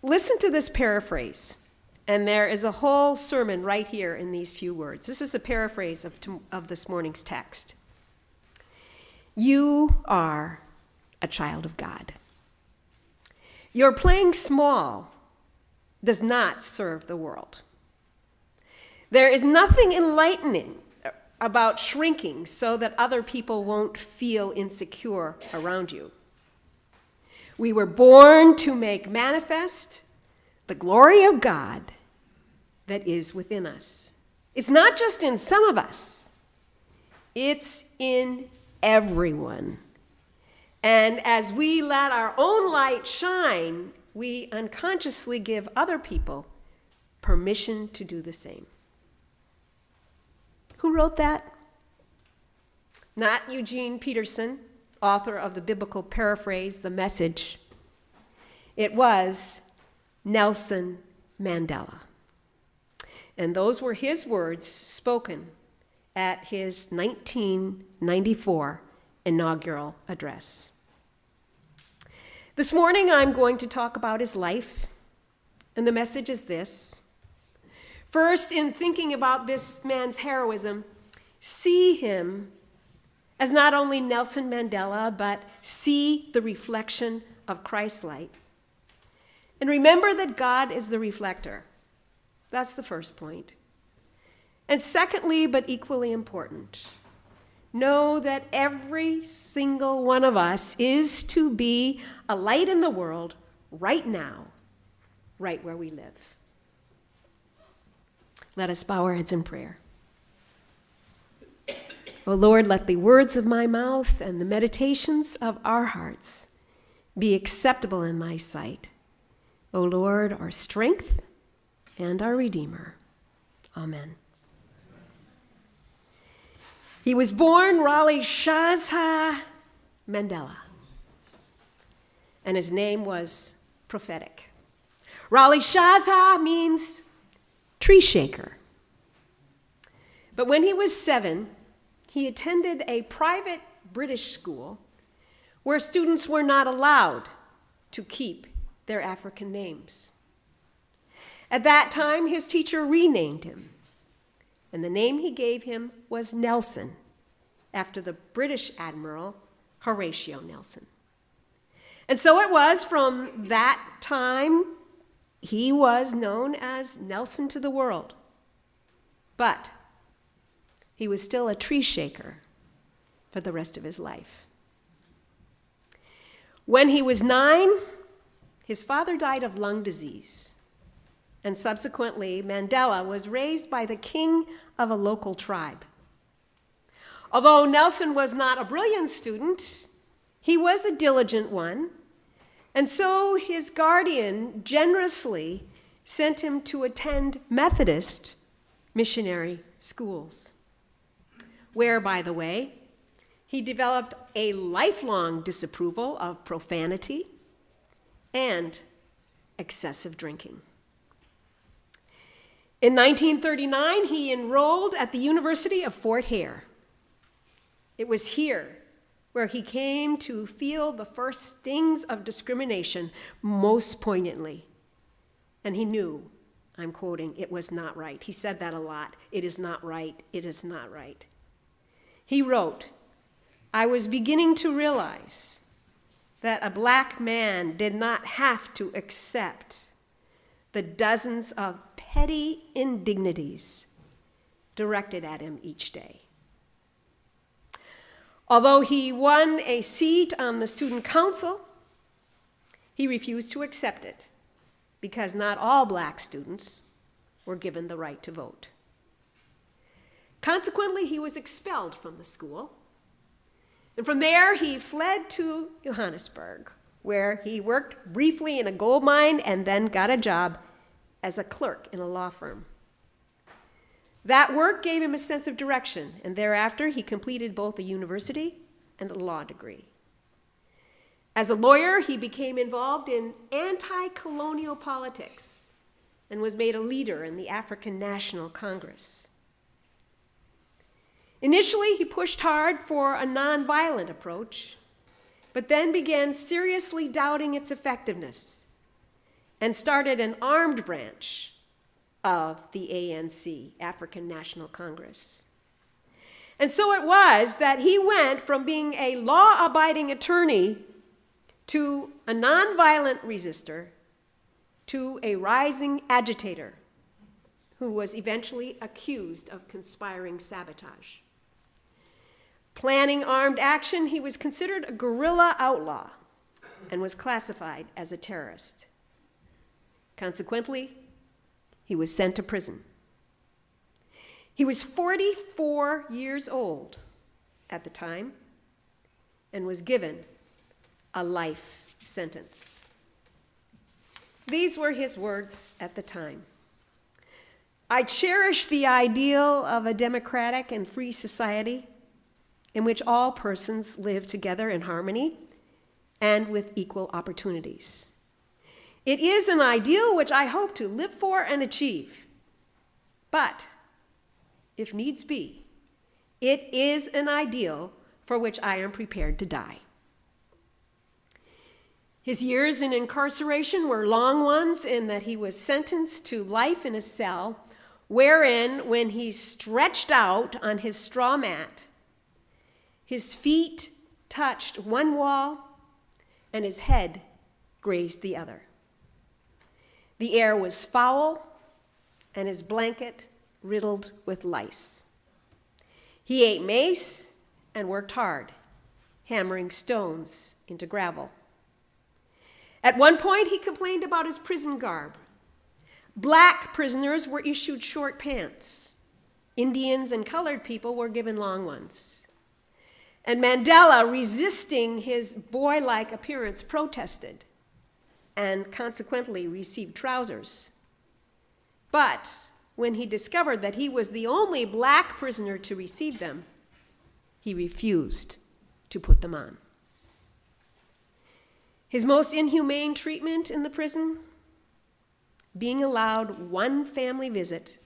Listen to this paraphrase, and there is a whole sermon right here in these few words. This is a paraphrase of this morning's text. You are a child of God. Your playing small does not serve the world. There is nothing enlightening about shrinking so that other people won't feel insecure around you. We were born to make manifest the glory of God that is within us. It's not just in some of us, it's in everyone. And as we let our own light shine, we unconsciously give other people permission to do the same. Who wrote that? Not Eugene Peterson, author of the biblical paraphrase, The Message. It was Nelson Mandela. And those were his words spoken at his 1994 inaugural address. This morning I'm going to talk about his life, and the message is this. First, in thinking about this man's heroism, see him as not only Nelson Mandela, but see the reflection of Christ's light. And remember that God is the reflector. That's the first point. And secondly, but equally important, know that every single one of us is to be a light in the world right now, right where we live. Let us bow our heads in prayer. O Lord, let the words of my mouth and the meditations of our hearts be acceptable in thy sight. O Lord, our strength and our Redeemer. Amen. He was born Raleigh Shazha Mandela, and his name was prophetic. Raleigh Shazha means tree shaker. But when he was 7, he attended a private British school where students were not allowed to keep their African names. At that time, his teacher renamed him, and the name he gave him was Nelson, after the British Admiral Horatio Nelson. And so it was from that time he was known as Nelson to the world. But he was still a tree shaker for the rest of his life. When he was 9, his father died of lung disease. And subsequently, Mandela was raised by the king of a local tribe. Although Nelson was not a brilliant student, he was a diligent one. And so his guardian generously sent him to attend Methodist missionary schools, where, by the way, he developed a lifelong disapproval of profanity and excessive drinking. In 1939, he enrolled at the University of Fort Hare. It was here where he came to feel the first stings of discrimination most poignantly. And he knew, I'm quoting, it was not right. He said that a lot. It is not right. It is not right. He wrote, I was beginning to realize that a black man did not have to accept the dozens of petty indignities directed at him each day. Although he won a seat on the student council, he refused to accept it because not all black students were given the right to vote. Consequently, he was expelled from the school. And from there, he fled to Johannesburg, where he worked briefly in a gold mine and then got a job as a clerk in a law firm. That work gave him a sense of direction, and thereafter he completed both a university and a law degree. As a lawyer, he became involved in anti-colonial politics and was made a leader in the African National Congress. Initially, he pushed hard for a nonviolent approach, but then began seriously doubting its effectiveness and started an armed branch of the ANC, African National Congress. And so it was that he went from being a law-abiding attorney to a nonviolent resistor to a rising agitator who was eventually accused of conspiring sabotage. Planning armed action, he was considered a guerrilla outlaw and was classified as a terrorist. Consequently, he was sent to prison. He was 44 years old at the time and was given a life sentence. These were his words at the time. I cherish the ideal of a democratic and free society in which all persons live together in harmony and with equal opportunities. It is an ideal which I hope to live for and achieve. But, if needs be, it is an ideal for which I am prepared to die. His years in incarceration were long ones in that he was sentenced to life in a cell, wherein, when he stretched out on his straw mat, his feet touched one wall and his head grazed the other. The air was foul and his blanket riddled with lice. He ate mace and worked hard, hammering stones into gravel. At one point, he complained about his prison garb. Black prisoners were issued short pants. Indians and colored people were given long ones. And Mandela, resisting his boy-like appearance, protested and consequently received trousers. But when he discovered that he was the only black prisoner to receive them, he refused to put them on. His most inhumane treatment in the prison? Being allowed one family visit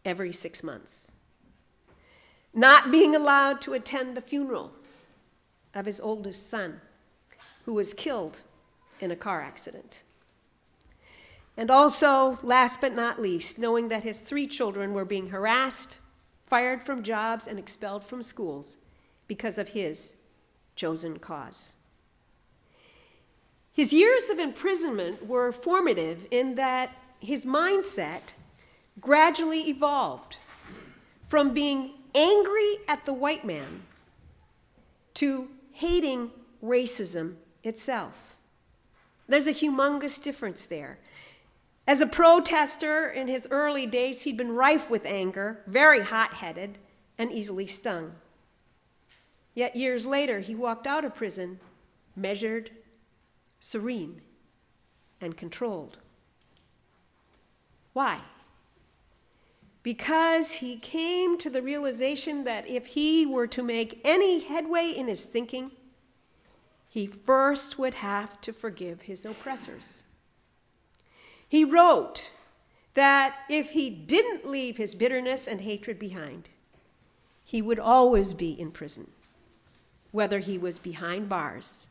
every 6 months. Not being allowed to attend the funeral of his oldest son, who was killed in a car accident. And also, last but not least, knowing that his 3 children were being harassed, fired from jobs, and expelled from schools because of his chosen cause. His years of imprisonment were formative in that his mindset gradually evolved from being angry at the white man to hating racism itself. There's a humongous difference there. As a protester in his early days, he'd been rife with anger, very hot-headed, and easily stung. Yet years later, he walked out of prison measured, serene, and controlled. Why? Because he came to the realization that if he were to make any headway in his thinking, he first would have to forgive his oppressors. He wrote that if he didn't leave his bitterness and hatred behind, he would always be in prison, whether he was behind bars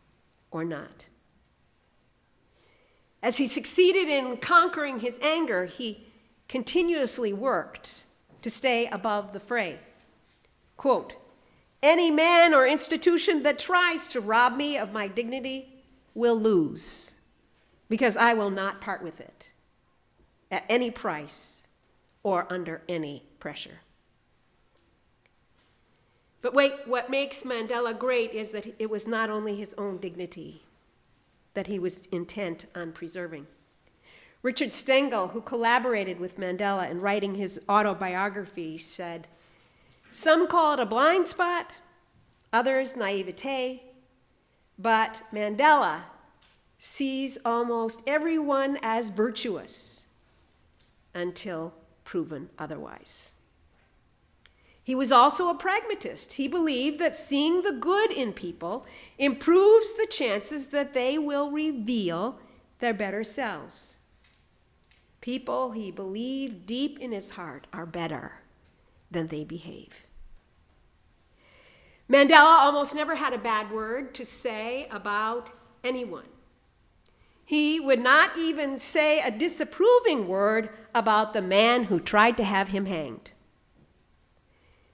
or not. As he succeeded in conquering his anger, he continuously worked to stay above the fray. Quote, "Any man or institution that tries to rob me of my dignity will lose, because I will not part with it at any price or under any pressure." But wait, what makes Mandela great is that it was not only his own dignity that he was intent on preserving. Richard Stengel, who collaborated with Mandela in writing his autobiography, said, "Some call it a blind spot, others naivete, but Mandela sees almost everyone as virtuous until proven otherwise." He was also a pragmatist. He believed that seeing the good in people improves the chances that they will reveal their better selves. People, he believed deep in his heart, are better than they behave. Mandela almost never had a bad word to say about anyone. He would not even say a disapproving word about the man who tried to have him hanged.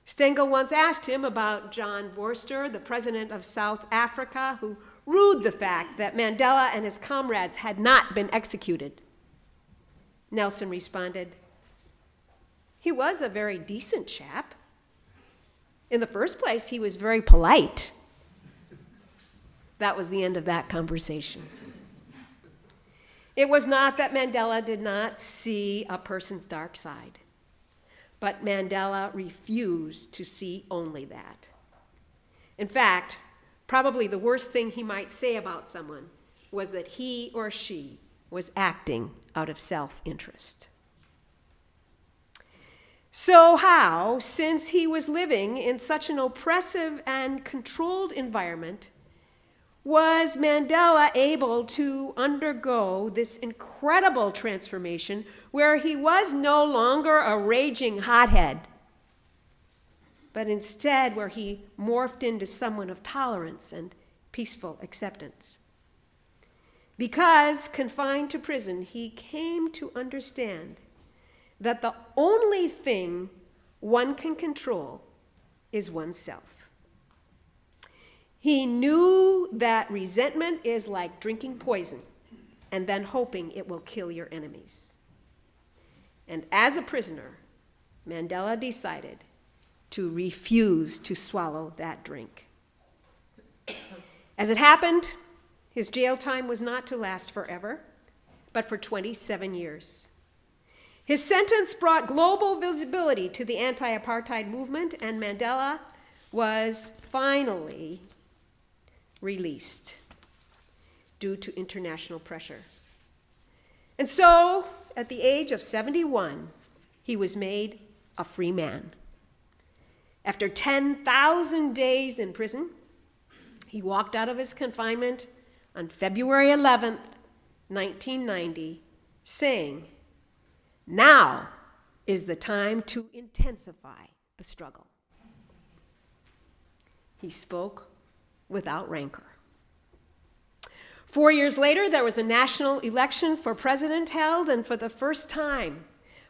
Stengel once asked him about John Vorster, the president of South Africa, who rued the fact that Mandela and his comrades had not been executed. Nelson responded, "He was a very decent chap. In the first place, he was very polite." That was the end of that conversation. It was not that Mandela did not see a person's dark side, but Mandela refused to see only that. In fact, probably the worst thing he might say about someone was that he or she was acting out of self-interest. So how, since he was living in such an oppressive and controlled environment, was Mandela able to undergo this incredible transformation where he was no longer a raging hothead, but instead where he morphed into someone of tolerance and peaceful acceptance? Because confined to prison, he came to understand that the only thing one can control is oneself. He knew that resentment is like drinking poison and then hoping it will kill your enemies. And as a prisoner, Mandela decided to refuse to swallow that drink. As it happened, his jail time was not to last forever, but for 27 years. His sentence brought global visibility to the anti-apartheid movement, and Mandela was finally released due to international pressure. And so, at the age of 71, he was made a free man. After 10,000 days in prison, he walked out of his confinement on February 11th, 1990, saying, "Now is the time to intensify the struggle." He spoke without rancor. 4 years later, there was a national election for president held, and for the first time,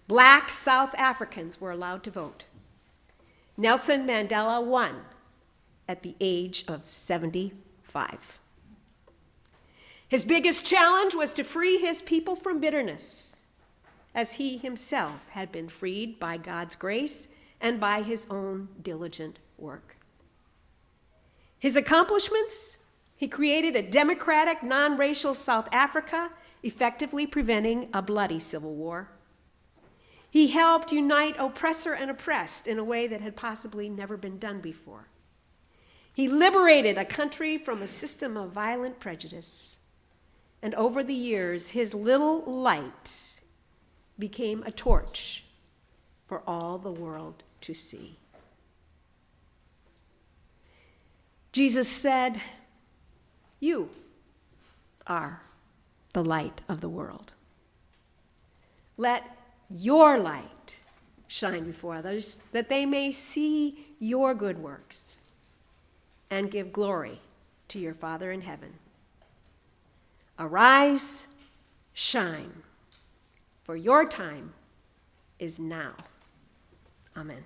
Black South Africans were allowed to vote. Nelson Mandela won at the age of 75. His biggest challenge was to free his people from bitterness, as he himself had been freed by God's grace and by his own diligent work. His accomplishments: he created a democratic, non-racial South Africa, effectively preventing a bloody civil war. He helped unite oppressor and oppressed in a way that had possibly never been done before. He liberated a country from a system of violent prejudice. And over the years, his little light became a torch for all the world to see. Jesus said, "You are the light of the world. Let your light shine before others, that they may see your good works and give glory to your Father in heaven. Arise, shine, for your time is now." Amen.